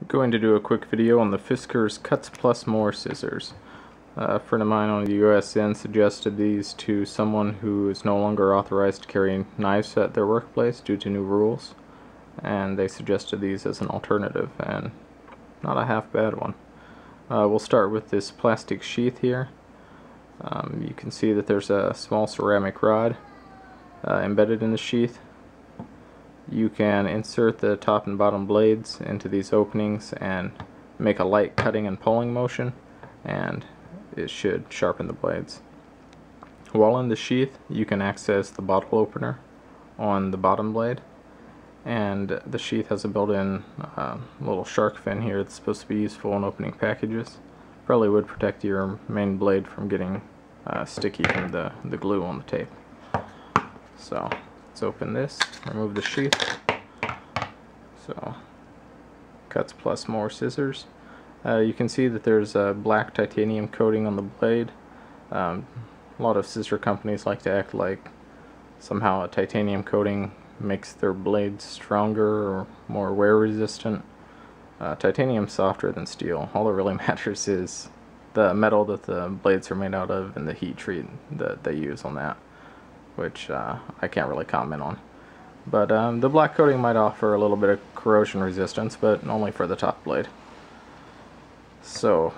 Going to do a quick video on the Fiskars Cuts Plus More scissors. A friend of mine on the USN suggested these to someone who is no longer authorized to carry knives at their workplace due to new rules, and they suggested these as an alternative, and not a half bad one. We'll start with this plastic sheath here. You can see that there's a small ceramic rod embedded in the sheath. You can insert the top and bottom blades into these openings and make a light cutting and pulling motion, and it should sharpen the blades. While in the sheath, you can access the bottle opener on the bottom blade, and the sheath has a built-in little shark fin here that's supposed to be useful in opening packages. Probably would protect your main blade from getting sticky from the glue on the tape. So let's open this, remove the sheath. So, Cuts Plus More scissors. You can see that there's a black titanium coating on the blade. A lot of scissor companies like to act like somehow a titanium coating makes their blades stronger or more wear resistant. Titanium's softer than steel. All that really matters is the metal that the blades are made out of and the heat treat that they use on that, which I can't really comment on. But the black coating might offer a little bit of corrosion resistance, but only for the top blade. So,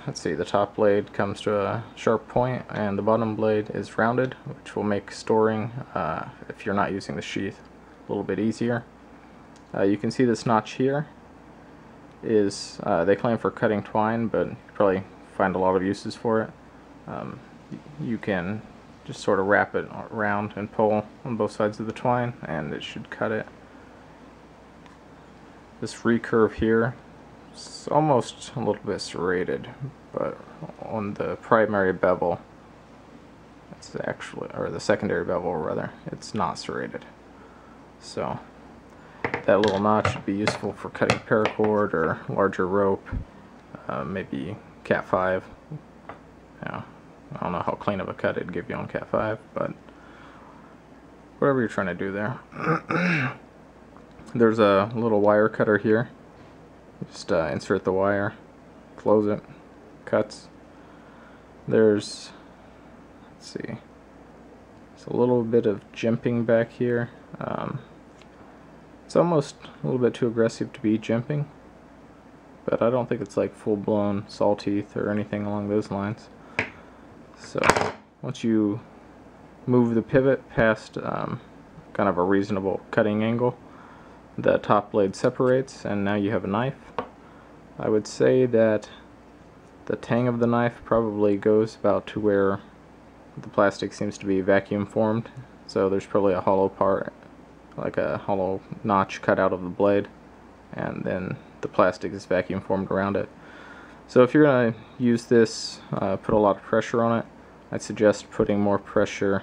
let's see, the top blade comes to a sharp point, and the bottom blade is rounded, which will make storing, if you're not using the sheath, a little bit easier. You can see this notch here is, they claim for cutting twine, but you probably find a lot of uses for it. You can just sort of wrap it around and pull on both sides of the twine, and it should cut it. This recurve here is almost a little bit serrated, but on the primary bevel, it's actually, or the secondary bevel rather, it's not serrated. So that little notch should be useful for cutting paracord or larger rope, maybe Cat 5. Yeah. I don't know how clean of a cut it'd give you on Cat 5, but whatever you're trying to do there. There's a little wire cutter here. Just insert the wire, close it, cuts. There's, let's see, it's a little bit of jimping back here. It's almost a little bit too aggressive to be jimping, but I don't think it's like full-blown saw teeth or anything along those lines. So once you move the pivot past kind of a reasonable cutting angle, the top blade separates, and now you have a knife. I would say that the tang of the knife probably goes about to where the plastic seems to be vacuum formed, so there's probably a hollow part, like a hollow notch cut out of the blade, and then the plastic is vacuum formed around it. So if you're going to use this, put a lot of pressure on it, I'd suggest putting more pressure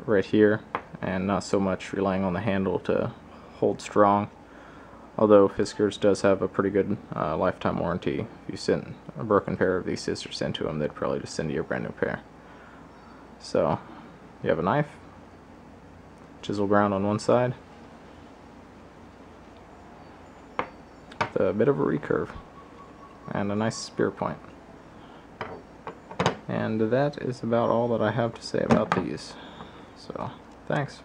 right here and not so much relying on the handle to hold strong. Although Fiskars does have a pretty good lifetime warranty. If you sent a broken pair of these scissors into them, they'd probably just send you a brand new pair. So you have a knife, chisel ground on one side, with a bit of a recurve, and a nice spear point. And that is about all that I have to say about these. So, thanks.